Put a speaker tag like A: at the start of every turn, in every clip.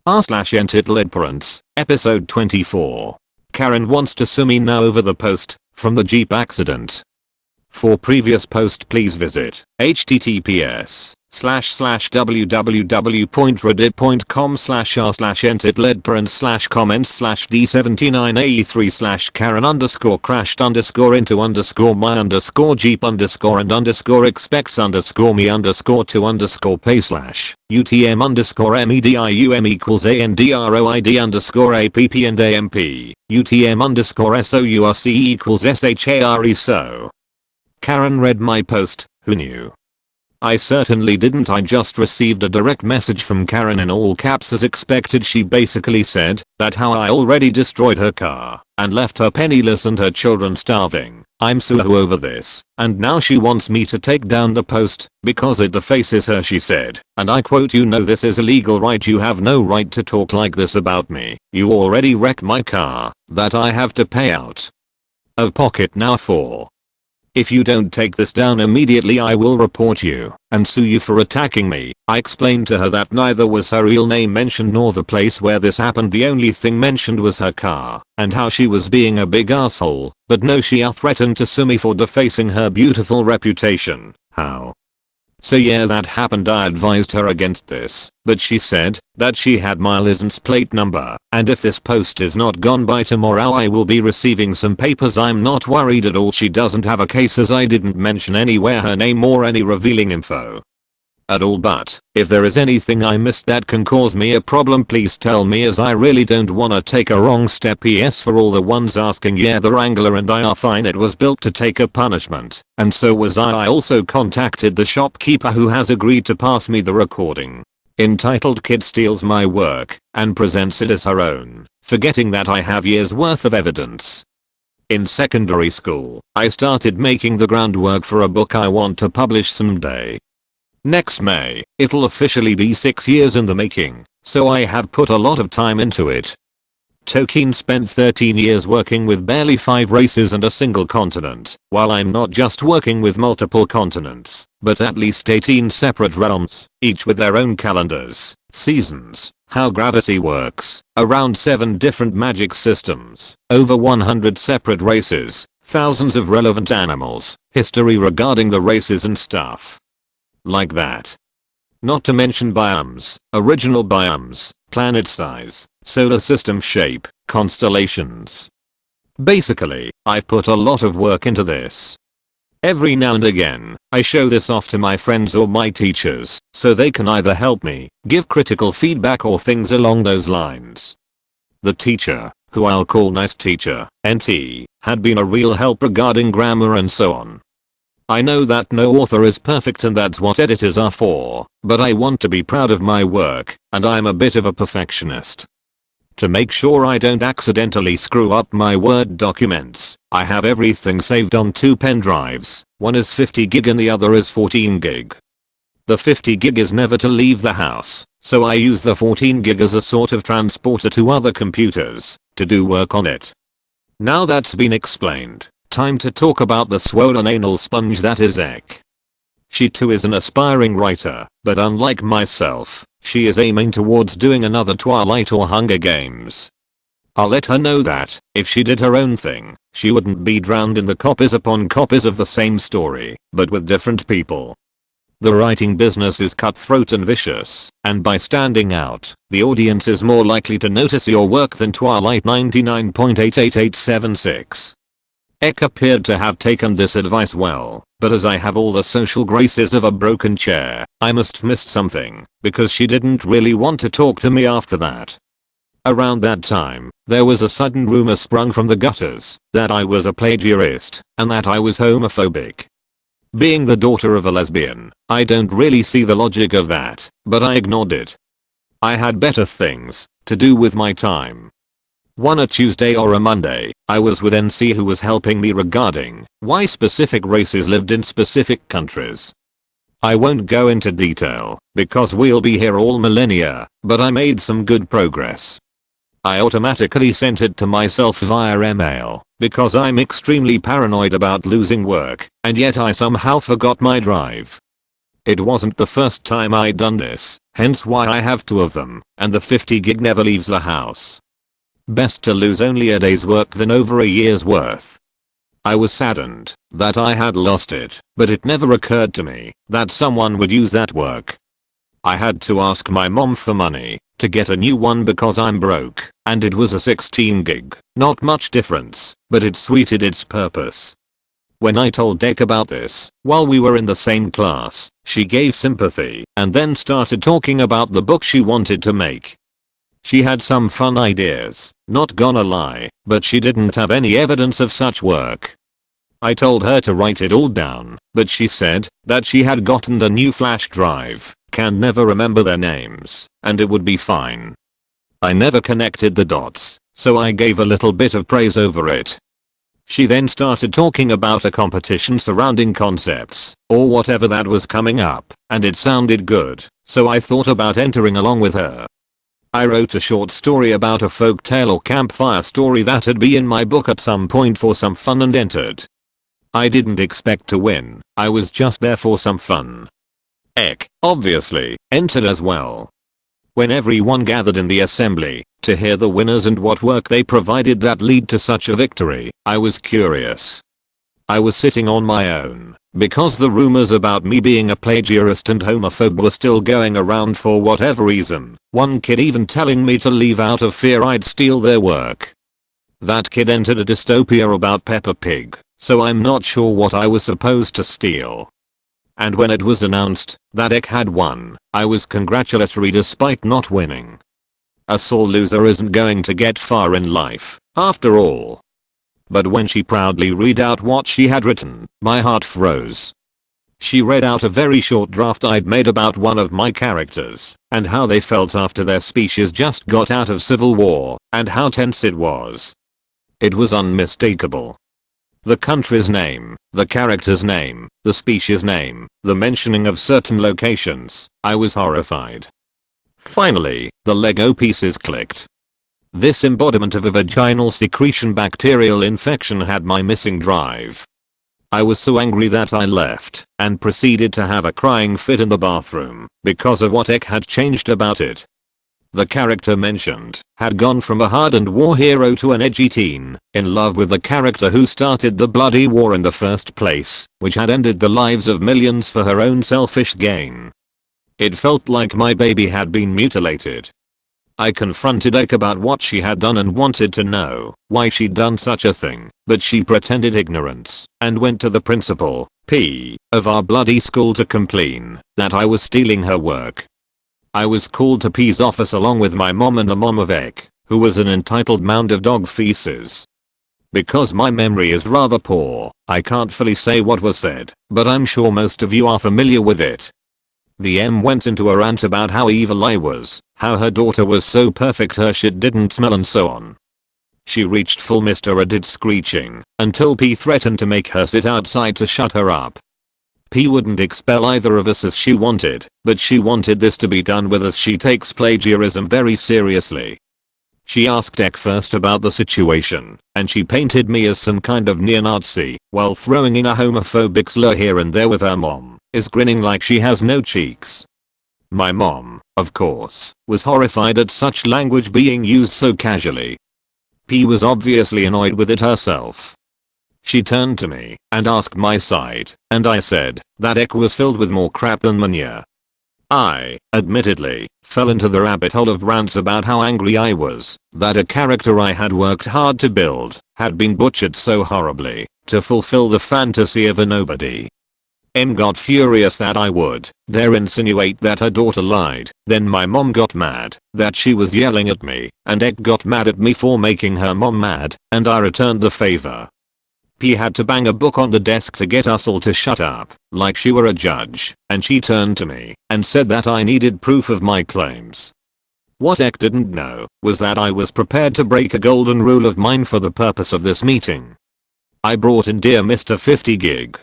A: r/EntitledParents, episode 24. Karen wants to sue me now over the post from the Jeep accident. For previous post please visit https://entitled_medipont.com/r/EntitledParents/comment/d79AE3/Karen_medicom Karen read my post, who knew? I certainly didn't. I just received a direct message from Karen in all caps as expected. She basically said that how I already destroyed her car and left her penniless and her children starving. I'm suing her over this, and now she wants me to take down the post because it defaces her, she said, and I quote, "You know this is illegal, right? You have no right to talk like this about me. You already wrecked my car that I have to pay out of pocket now for. If you don't take this down immediately, I will report you and sue you for attacking me." I explained to her that neither was her real name mentioned nor the place where this happened. The only thing mentioned was her car and how she was being a big asshole, but no, she threatened to sue me for defacing her beautiful reputation. How? So yeah, that happened. I advised her against this, but she said that she had my license plate number, and if this post is not gone by tomorrow I will be receiving some papers. I'm not worried at all. She doesn't have a case as I didn't mention anywhere her name or any revealing info at all, but if there is anything I missed that can cause me a problem, please tell me, as I really don't wanna take a wrong step. PS for all the ones asking, yeah, the Wrangler and I are fine. It was built to take a punishment, and so was I. I also contacted the shopkeeper who has agreed to pass me the recording. Entitled kid steals my work and presents it as her own, forgetting that I have years worth of evidence. In secondary school, I started making the groundwork for a book I want to publish someday. Next May, it'll officially be 6 years in the making, so I have put a lot of time into it. Tolkien spent 13 years working with barely 5 races and a single continent, while I'm not just working with multiple continents, but at least 18 separate realms, each with their own calendars, seasons, how gravity works, around 7 different magic systems, over 100 separate races, thousands of relevant animals, history regarding the races and stuff like that. Not to mention biomes, original biomes, planet size, solar system shape, constellations. Basically, I've put a lot of work into this. Every now and again, I show this off to my friends or my teachers, so they can either help me, give critical feedback, or things along those lines. The teacher, who I'll call Nice Teacher, NT, had been a real help regarding grammar and so on. I know that no author is perfect and that's what editors are for, but I want to be proud of my work, and I'm a bit of a perfectionist. To make sure I don't accidentally screw up my Word documents, I have everything saved on 2 pen drives. One is 50 gig and the other is 14 gig. The 50 gig is never to leave the house, so I use the 14 gig as a sort of transporter to other computers to do work on it. Now that's been explained, time to talk about the swollen anal sponge that is Ek. She too is an aspiring writer, but unlike myself, she is aiming towards doing another Twilight or Hunger Games. I'll let her know that, if she did her own thing, she wouldn't be drowned in the copies upon copies of the same story, but with different people. The writing business is cutthroat and vicious, and by standing out, the audience is more likely to notice your work than Twilight 99.88876. Ek appeared to have taken this advice well, but as I have all the social graces of a broken chair, I must have missed something, because she didn't really want to talk to me after that. Around that time, there was a sudden rumor sprung from the gutters that I was a plagiarist and that I was homophobic. Being the daughter of a lesbian, I don't really see the logic of that, but I ignored it. I had better things to do with my time. One a Tuesday or a Monday, I was with NC who was helping me regarding why specific races lived in specific countries. I won't go into detail because we'll be here all millennia, but I made some good progress. I automatically sent it to myself via email because I'm extremely paranoid about losing work, and yet I somehow forgot my drive. It wasn't the first time I'd done this, hence why I have 2 of them, and the 50 gig never leaves the house. Best to lose only a day's work than over a year's worth. I was saddened that I had lost it, but it never occurred to me that someone would use that work. I had to ask my mom for money to get a new one because I'm broke, and it was a 16 gig, not much difference, but it suited its purpose. When I told Ek about this, while we were in the same class, she gave sympathy and then started talking about the book she wanted to make. She had some fun ideas, not gonna lie, but she didn't have any evidence of such work. I told her to write it all down, but she said that she had gotten a new flash drive, can never remember their names, and it would be fine. I never connected the dots, so I gave a little bit of praise over it. She then started talking about a competition surrounding concepts, or whatever that was coming up, and it sounded good, so I thought about entering along with her. I wrote a short story about a folktale or campfire story that'd be in my book at some point for some fun and entered. I didn't expect to win, I was just there for some fun. Ek, obviously, entered as well. When everyone gathered in the assembly to hear the winners and what work they provided that lead to such a victory, I was curious. I was sitting on my own because the rumors about me being a plagiarist and homophobe were still going around for whatever reason, one kid even telling me to leave out of fear I'd steal their work. That kid entered a dystopia about Peppa Pig, so I'm not sure what I was supposed to steal. And when it was announced that Ek had won, I was congratulatory despite not winning. A sore loser isn't going to get far in life, after all. But when she proudly read out what she had written, my heart froze. She read out a very short draft I'd made about one of my characters, and how they felt after their species just got out of civil war, and how tense it was. It was unmistakable. The country's name, the character's name, the species name, the mentioning of certain locations, I was horrified. Finally, the Lego pieces clicked. This embodiment of a vaginal secretion bacterial infection had my missing drive. I was so angry that I left and proceeded to have a crying fit in the bathroom because of what Ek had changed about it. The character mentioned had gone from a hardened war hero to an edgy teen in love with the character who started the bloody war in the first place, which had ended the lives of millions for her own selfish gain. It felt like my baby had been mutilated. I confronted Ek about what she had done and wanted to know why she'd done such a thing, but she pretended ignorance and went to the principal, P, of our bloody school to complain that I was stealing her work. I was called to P's office along with my mom and the mom of Ek, who was an entitled mound of dog feces. Because my memory is rather poor, I can't fully say what was said, but I'm sure most of you are familiar with it. The M went into a rant about how evil I was, how her daughter was so perfect her shit didn't smell and so on. She reached full Mr. Edit screeching until P threatened to make her sit outside to shut her up. P wouldn't expel either of us as she wanted, but she wanted this to be done with as she takes plagiarism very seriously. She asked Ek first about the situation, and she painted me as some kind of neo-Nazi, while throwing in a homophobic slur here and there with her mom, is grinning like she has no cheeks. My mom, of course, was horrified at such language being used so casually. P was obviously annoyed with it herself. She turned to me and asked my side, and I said that Ek was filled with more crap than Manya. I, admittedly, fell into the rabbit hole of rants about how angry I was that a character I had worked hard to build had been butchered so horribly to fulfill the fantasy of a nobody. M got furious that I would dare insinuate that her daughter lied, then my mom got mad that she was yelling at me, and Ek got mad at me for making her mom mad, and I returned the favor. P had to bang a book on the desk to get us all to shut up, like she were a judge, and she turned to me and said that I needed proof of my claims. What Ek didn't know was that I was prepared to break a golden rule of mine for the purpose of this meeting. I brought in dear Mr. 50 gig.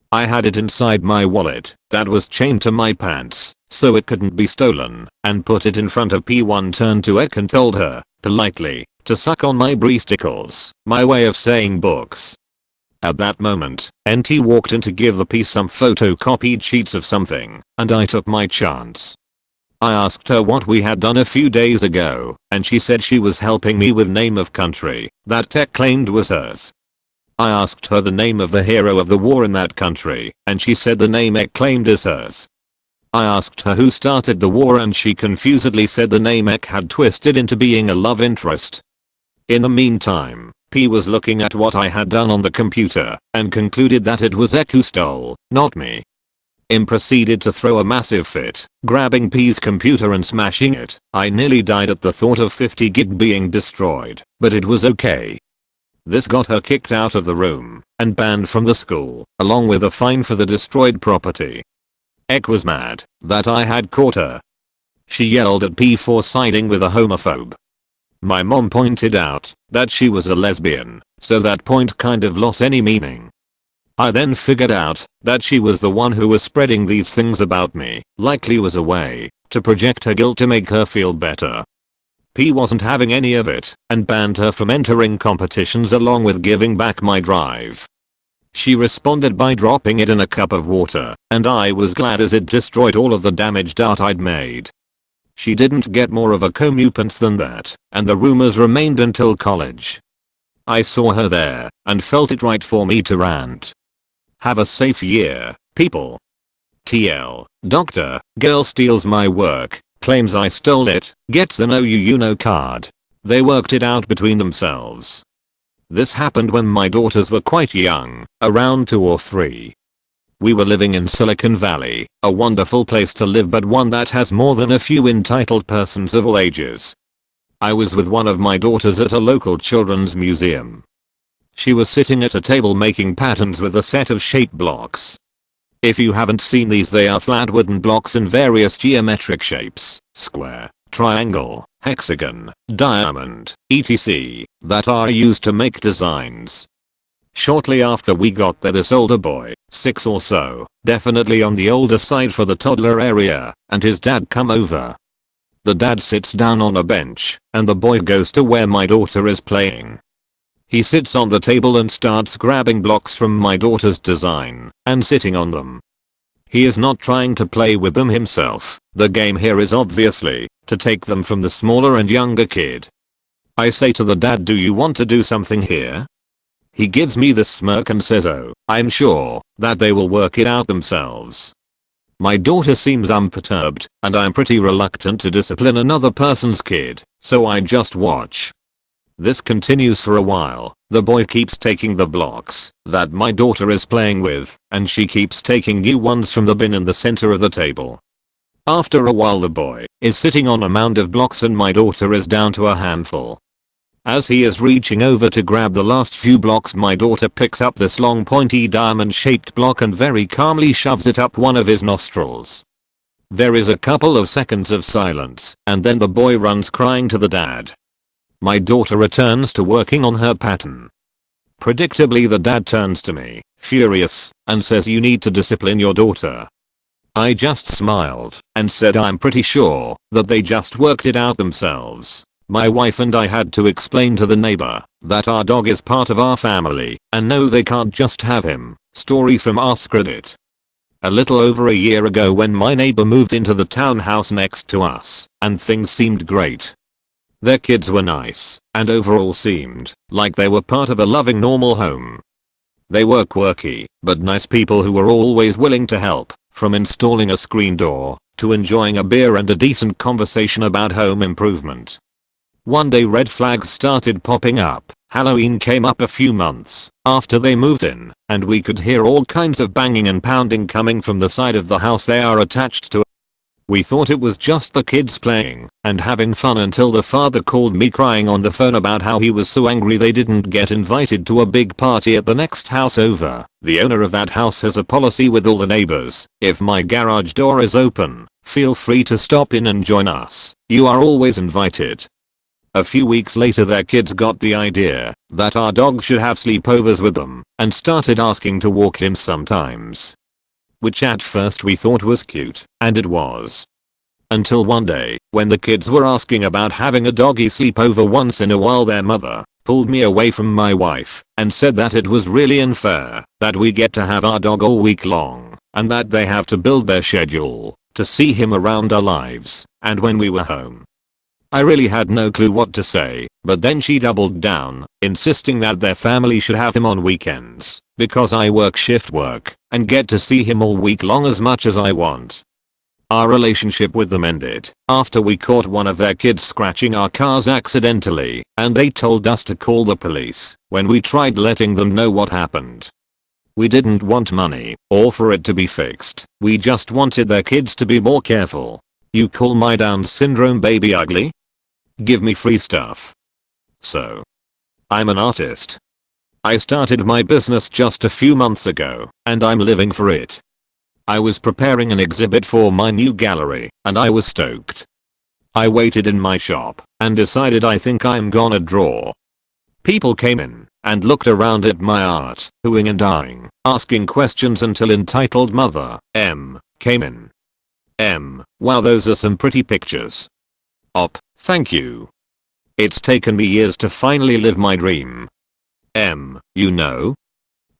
A: I had it inside my wallet that was chained to my pants so it couldn't be stolen, and put it in front of P1, turned to Ek and told her, politely, to suck on my breasticles, my way of saying books. At that moment, NT walked in to give the P some photocopied sheets of something, and I took my chance. I asked her what we had done a few days ago, and she said she was helping me with name of country that tech claimed was hers. I asked her the name of the hero of the war in that country, and she said the name Ek claimed is hers. I asked her who started the war and she confusedly said the name Ek had twisted into being a love interest. In the meantime, P was looking at what I had done on the computer and concluded that it was Ek who stole, not me. Im proceeded to throw a massive fit, grabbing P's computer and smashing it. I nearly died at the thought of 50 gig being destroyed, but it was okay. This got her kicked out of the room and banned from the school, along with a fine for the destroyed property. Ek was mad that I had caught her. She yelled at P for siding with a homophobe. My mom pointed out that she was a lesbian, so that point kind of lost any meaning. I then figured out that she was the one who was spreading these things about me, likely was a way to project her guilt to make her feel better. P wasn't having any of it and banned her from entering competitions along with giving back my drive. She responded by dropping it in a cup of water, and I was glad as it destroyed all of the damaged art I'd made. She didn't get more of a comeuppance than that, and the rumors remained until college. I saw her there and felt it right for me to rant. Have a safe year, people. TL, doctor, girl steals my work, claims I stole it, gets an OU card. They worked it out between themselves. This happened when my daughters were quite young, around 2 or 3. We were living in Silicon Valley, a wonderful place to live but one that has more than a few entitled persons of all ages. I was with one of my daughters at a local children's museum. She was sitting at a table making patterns with a set of shape blocks. If you haven't seen these, they are flat wooden blocks in various geometric shapes, square, triangle, hexagon, diamond, etc. that are used to make designs. Shortly after we got there, this older boy, 6 or so, definitely on the older side for the toddler area, and his dad come over. The dad sits down on a bench, and the boy goes to where my daughter is playing. He sits on the table and starts grabbing blocks from my daughter's design and sitting on them. He is not trying to play with them himself. The game here is obviously to take them from the smaller and younger kid. I say to the dad, do you want to do something here? He gives me the smirk and says, oh, I'm sure that they will work it out themselves. My daughter seems unperturbed, and I'm pretty reluctant to discipline another person's kid, so I just watch. This continues for a while. The boy keeps taking the blocks that my daughter is playing with, and she keeps taking new ones from the bin in the center of the table. After a while, the boy is sitting on a mound of blocks and my daughter is down to a handful. As he is reaching over to grab the last few blocks, my daughter picks up this long pointy diamond shaped block and very calmly shoves it up one of his nostrils. There is a couple of seconds of silence, and then the boy runs crying to the dad. My daughter returns to working on her pattern. Predictably, the dad turns to me, furious, and says, you need to discipline your daughter. I just smiled and said I'm pretty sure that they just worked it out themselves. My wife and I had to explain to the neighbor that our dog is part of our family and no, they can't just have him. Story from AskReddit. A little over a year ago, when my neighbor moved into the townhouse next to us, and things seemed great. Their kids were nice, and overall seemed like they were part of a loving normal home. They were quirky, but nice people who were always willing to help, from installing a screen door, to enjoying a beer and a decent conversation about home improvement. One day red flags started popping up. Halloween came up a few months after they moved in, and we could hear all kinds of banging and pounding coming from the side of the house they are attached to. We thought it was just the kids playing and having fun until the father called me crying on the phone about how he was so angry they didn't get invited to a big party at the next house over. The owner of that house has a policy with all the neighbors: if my garage door is open, feel free to stop in and join us. You are always invited. A few weeks later, their kids got the idea that our dog should have sleepovers with them and started asking to walk him sometimes. Which at first we thought was cute, and it was. Until one day, when the kids were asking about having a doggy sleepover once in a while, their mother pulled me away from my wife, and said that it was really unfair that we get to have our dog all week long, and that they have to build their schedule to see him around our lives, and when we were home. I really had no clue what to say, but then she doubled down, insisting that their family should have him on weekends, because I work shift work, and get to see him all week long as much as I want. Our relationship with them ended after we caught one of their kids scratching our cars accidentally, and they told us to call the police when we tried letting them know what happened. We didn't want money or for it to be fixed, we just wanted their kids to be more careful. You call my Down syndrome baby ugly? Give me free stuff. So, I'm an artist. I started my business just a few months ago, and I'm living for it. I was preparing an exhibit for my new gallery, and I was stoked. I waited in my shop, and decided I think I'm gonna draw. People came in, and looked around at my art, hooing and eyeing, asking questions until entitled mother, M, came in. M, wow, those are some pretty pictures. Op, thank you. It's taken me years to finally live my dream. M, you know?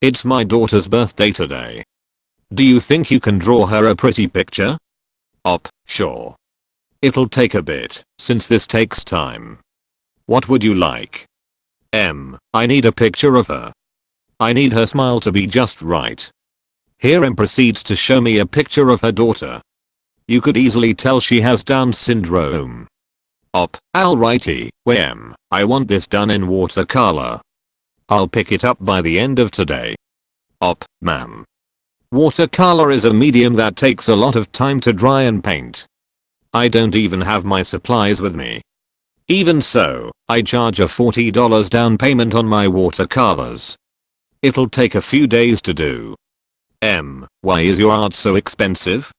A: It's my daughter's birthday today. Do you think you can draw her a pretty picture? Op, sure. It'll take a bit, since this takes time. What would you like? M, I need a picture of her. I need her smile to be just right. Here M proceeds to show me a picture of her daughter. You could easily tell she has Down syndrome. Op, alrighty, M, I want this done in watercolor. I'll pick it up by the end of today. Op, ma'am. Watercolor is a medium that takes a lot of time to dry and paint. I don't even have my supplies with me. Even so, I charge a $40 down payment on my watercolors. It'll take a few days to do. M, why is your art so expensive?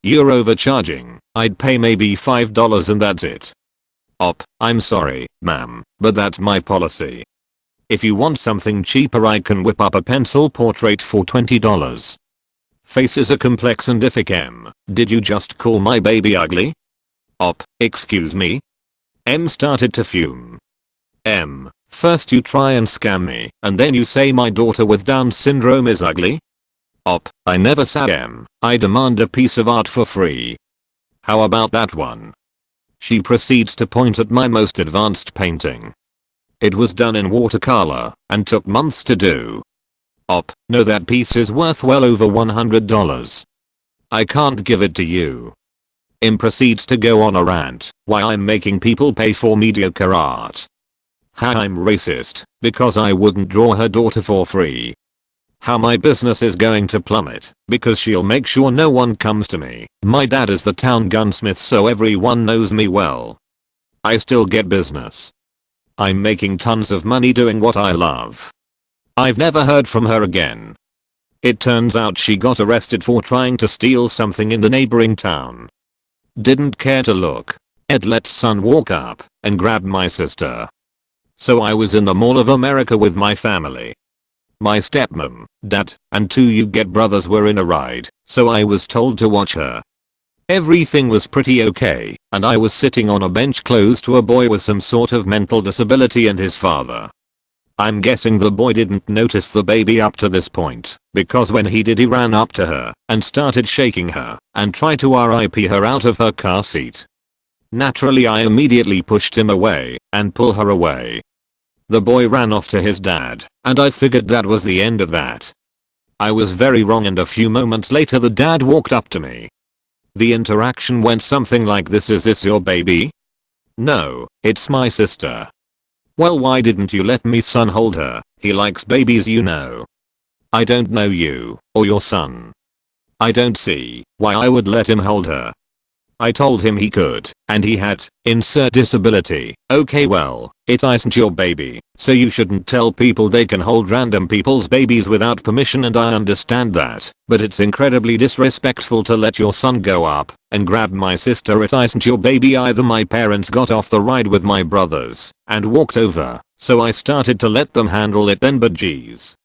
A: You're overcharging. I'd pay maybe $5 and that's it. Op, I'm sorry, ma'am, but that's my policy. If you want something cheaper I can whip up a pencil portrait for $20. Faces are complex and ific. M, did you just call my baby ugly? Op, excuse me? M started to fume. M, first you try and scam me, and then you say my daughter with Down syndrome is ugly? Op, I never said. M, I demand a piece of art for free. How about that one? She proceeds to point at my most advanced painting. It was done in watercolor, and took months to do. Op, no, that piece is worth well over $100. I can't give it to you. M proceeds to go on a rant why I'm making people pay for mediocre art. How I'm racist because I wouldn't draw her daughter for free. How my business is going to plummet because she'll make sure no one comes to me. My dad is the town gunsmith so everyone knows me well. I still get business. I'm making tons of money doing what I love. I've never heard from her again. It turns out she got arrested for trying to steal something in the neighboring town. Didn't care to look. Let son walk up and grab my sister. So I was in the Mall of America with my family. My stepmom, dad, and 2 you get brothers were in a ride, so I was told to watch her. Everything was pretty okay, and I was sitting on a bench close to a boy with some sort of mental disability and his father. I'm guessing the boy didn't notice the baby up to this point, because when he did he ran up to her and started shaking her and tried to RIP her out of her car seat. Naturally I immediately pushed him away and pulled her away. The boy ran off to his dad, and I figured that was the end of that. I was very wrong and a few moments later the dad walked up to me. The interaction went something like this: is this your baby? No, it's my sister. Well, why didn't you let me son hold her? He likes babies, you know. I don't know you or your son. I don't see why I would let him hold her. I told him he could, and he had, insert disability. Okay, well, it isn't your baby, so you shouldn't tell people they can hold random people's babies without permission, and I understand that, but it's incredibly disrespectful to let your son go up and grab my sister. It isn't your baby either. My parents got off the ride with my brothers and walked over, so I started to let them handle it then, but geez.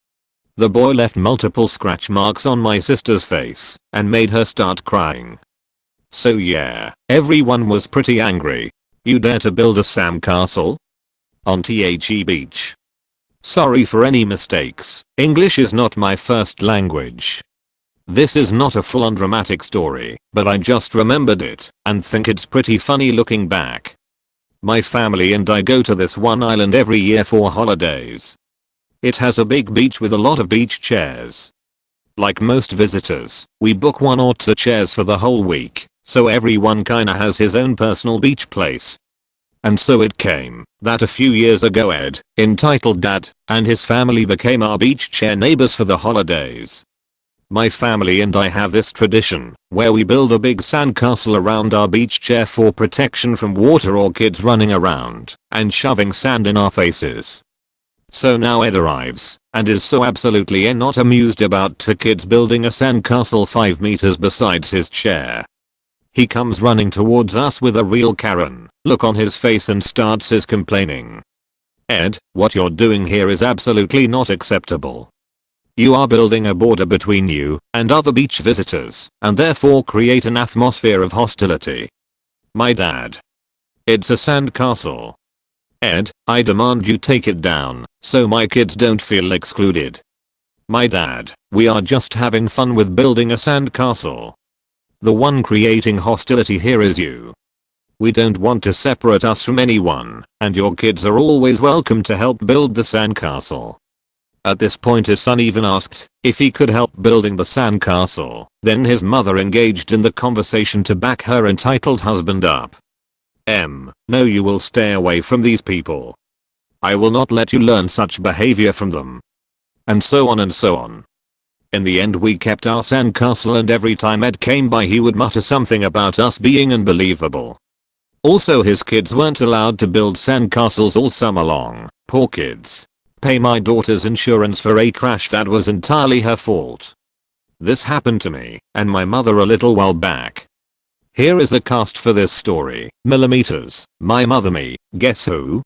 A: The boy left multiple scratch marks on my sister's face and made her start crying. So yeah, everyone was pretty angry. You dare to build a sandcastle? on The beach. Sorry for any mistakes, English is not my first language. This is not a full-on dramatic story, but I just remembered it and think it's pretty funny looking back. My family and I go to this one island every year for holidays. It has a big beach with a lot of beach chairs. Like most visitors, we book 1 or 2 chairs for the whole week, so everyone kinda has his own personal beach place. And so it came that a few years ago Ed, entitled Dad, and his family became our beach chair neighbors for the holidays. My family and I have this tradition where we build a big sandcastle around our beach chair for protection from water or kids running around and shoving sand in our faces. So now Ed arrives and is so absolutely not amused about 2 kids building a sandcastle 5 meters besides his chair. He comes running towards us with a real Karen look on his face and starts his complaining. Ed, what you're doing here is absolutely not acceptable. You are building a border between you and other beach visitors and therefore create an atmosphere of hostility. My dad. It's a sandcastle. Ed, I demand you take it down so my kids don't feel excluded. My dad, we are just having fun with building a sandcastle. The one creating hostility here is you. We don't want to separate us from anyone, and your kids are always welcome to help build the sandcastle. At this point his son even asked if he could help building the sandcastle. Then his mother engaged in the conversation to back her entitled husband up. No, you will stay away from these people. I will not let you learn such behavior from them. And so on and so on. In the end we kept our sandcastle and every time Ed came by he would mutter something about us being unbelievable. Also his kids weren't allowed to build sandcastles all summer long. Poor kids. Pay my daughter's insurance for a crash that was entirely her fault. This happened to me and my mother a little while back. Here is the cast for this story. Millimeters, my mother me, guess who?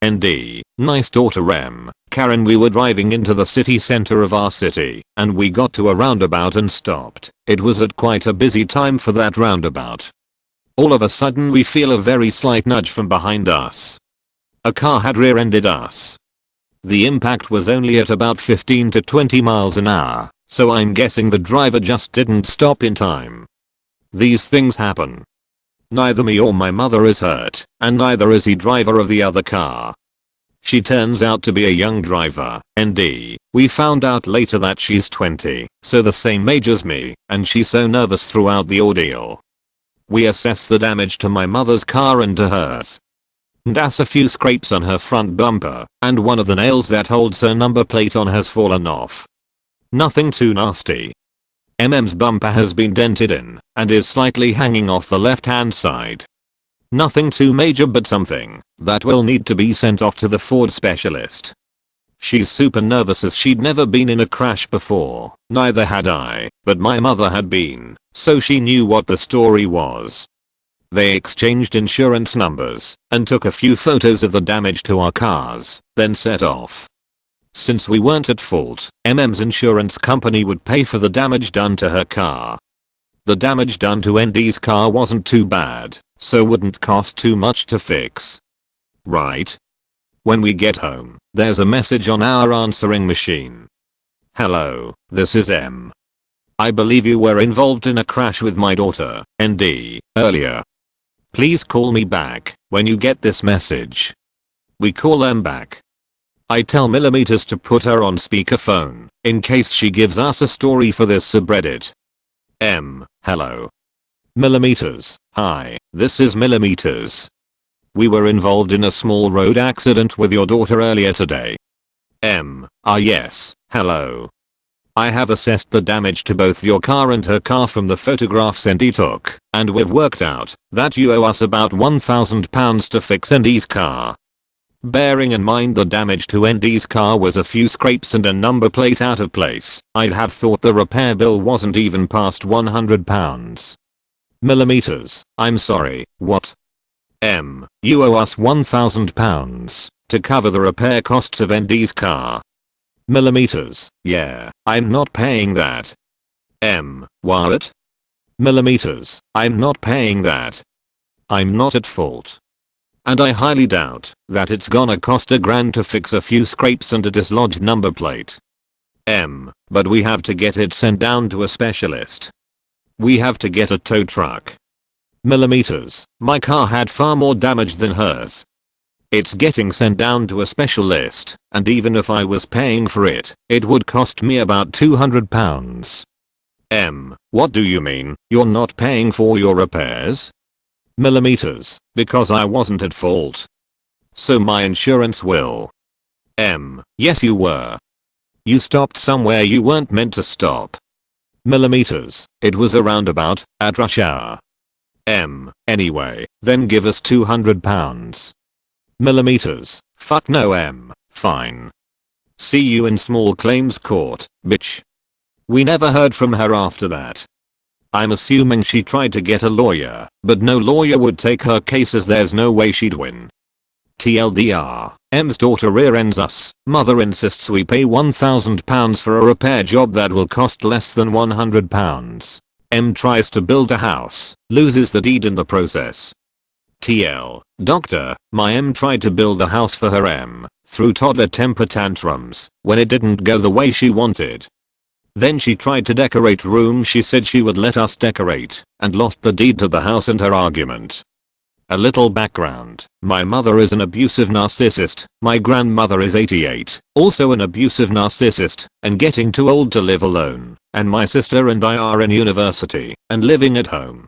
A: ND, nice daughter M. Karen, we were driving into the city center of our city and we got to a roundabout and stopped. It was at quite a busy time for that roundabout. All of a sudden we feel a very slight nudge from behind us. A car had rear-ended us. The impact was only at about 15 to 20 miles an hour, so I'm guessing the driver just didn't stop in time. These things happen. Neither me or my mother is hurt, and neither is the driver of the other car. She turns out to be a young driver, ND. We found out later that she's 20, so the same age as me, and she's so nervous throughout the ordeal. We assess the damage to my mother's car and to hers. That's a few scrapes on her front bumper, and one of the nails that holds her number plate on has fallen off. Nothing too nasty. MM's bumper has been dented in, and is slightly hanging off the left-hand side. Nothing too major but something that will need to be sent off to the Ford specialist. She's super nervous as she'd never been in a crash before, neither had I, but my mother had been, so she knew what the story was. They exchanged insurance numbers and took a few photos of the damage to our cars, then set off. Since we weren't at fault, MM's insurance company would pay for the damage done to her car. The damage done to ND's car wasn't too bad, so wouldn't cost too much to fix. Right? When we get home, there's a message on our answering machine. Hello, this is M. I believe you were involved in a crash with my daughter, ND, earlier. Please call me back when you get this message. We call M back. I tell Millimeters to put her on speakerphone in case she gives us a story for this subreddit. M, hello. Millimeters, hi, this is Millimeters. We were involved in a small road accident with your daughter earlier today. M, yes, hello. I have assessed the damage to both your car and her car from the photographs ND took, and we've worked out that you owe us about £1,000 to fix ND's car. Bearing in mind the damage to ND's car was a few scrapes and a number plate out of place, I'd have thought the repair bill wasn't even past £100. Millimeters, I'm sorry, what? M, you owe us £1,000 to cover the repair costs of ND's car. Millimeters, yeah, I'm not paying that. M, what? Millimeters, I'm not paying that. I'm not at fault. and I highly doubt that it's gonna cost $1,000 to fix a few scrapes and a dislodged number plate. But we have to get it sent down to a specialist. We have to get a tow truck. Millimeters, my car had far more damage than hers. It's getting sent down to a specialist, and even if I was paying for it, it would cost me about £200. What do you mean, you're not paying for your repairs? Millimeters, because I wasn't at fault. So my insurance will. Yes you were. You stopped somewhere you weren't meant to stop. Millimeters, it was a roundabout, at rush hour. Anyway, then give us £200. Millimeters, fuck no. Fine. See you in small claims court, bitch. We never heard from her after that. I'm assuming she tried to get a lawyer, but no lawyer would take her case as there's no way she'd win. TLDR, M's daughter rear-ends us, mother insists we pay £1,000 for a repair job that will cost less than £100. M tries to build a house, loses the deed in the process. TL, doctor, my M tried to build a house for her M, threw toddler temper tantrums, when it didn't go the way she wanted. Then she tried to decorate rooms she said she would let us decorate, and lost the deed to the house and her argument. A little background, my mother is an abusive narcissist, my grandmother is 88, also an abusive narcissist, and getting too old to live alone, and my sister and I are in university, and living at home.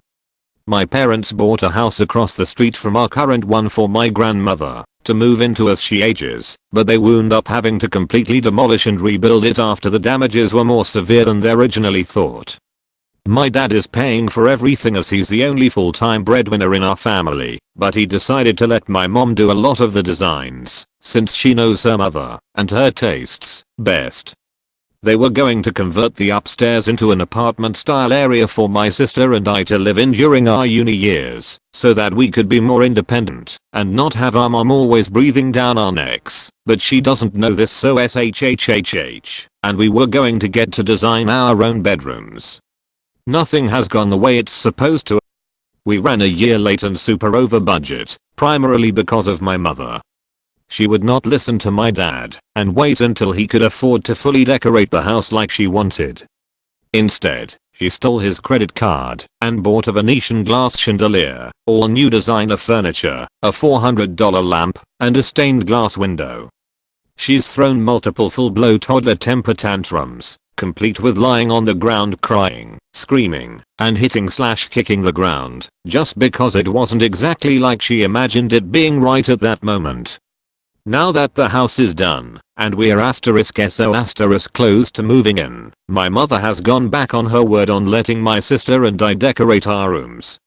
A: My parents bought a house across the street from our current one for my grandmother to move into as she ages, but they wound up having to completely demolish and rebuild it after the damages were more severe than they originally thought. My dad is paying for everything as he's the only full-time breadwinner in our family, but he decided to let my mom do a lot of the designs, since she knows her mother and her tastes best. They were going to convert the upstairs into an apartment-style area for my sister and I to live in during our uni years, so that we could be more independent and not have our mom always breathing down our necks, but she doesn't know this, so SHHHH, and we were going to get to design our own bedrooms. Nothing has gone the way it's supposed to. We ran a year late and super over budget, primarily because of my mother. She would not listen to my dad and wait until he could afford to fully decorate the house like she wanted. Instead, she stole his credit card and bought a Venetian glass chandelier, all new designer furniture, a $400 lamp, and a stained glass window. She's thrown multiple full-blow toddler temper tantrums, complete with lying on the ground crying, screaming, and hitting/kicking the ground, just because it wasn't exactly like she imagined it being right at that moment. Now that the house is done, and we're *SO** close to moving in, my mother has gone back on her word on letting my sister and I decorate our rooms.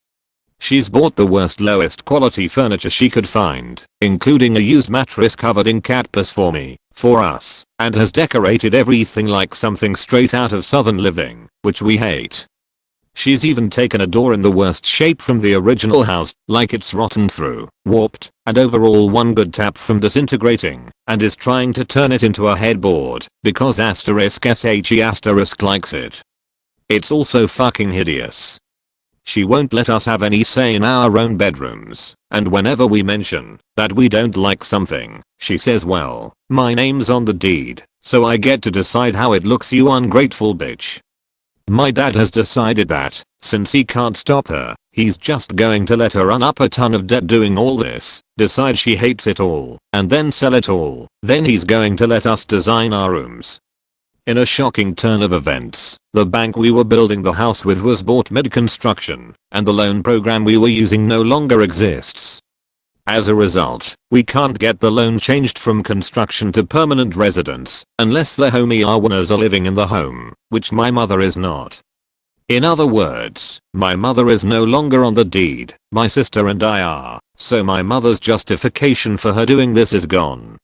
A: She's bought the worst lowest quality furniture she could find, including a used mattress covered in cat piss for us, and has decorated everything like something straight out of Southern Living, which we hate. She's even taken a door in the worst shape from the original house, like it's rotten through, warped, and overall one good tap from disintegrating, and is trying to turn it into a headboard, because *SHE* likes it. It's also fucking hideous. She won't let us have any say in our own bedrooms, and whenever we mention that we don't like something, she says, well, my name's on the deed, so I get to decide how it looks, you ungrateful bitch. My dad has decided that, since he can't stop her, he's just going to let her run up a ton of debt doing all this, decide she hates it all, and then sell it all. Then he's going to let us design our rooms. In a shocking turn of events, the bank we were building the house with was bought mid-construction, and the loan program we were using no longer exists. As a result, we can't get the loan changed from construction to permanent residence unless the homeowners are living in the home, which my mother is not. In other words, my mother is no longer on the deed, my sister and I are, so my mother's justification for her doing this is gone.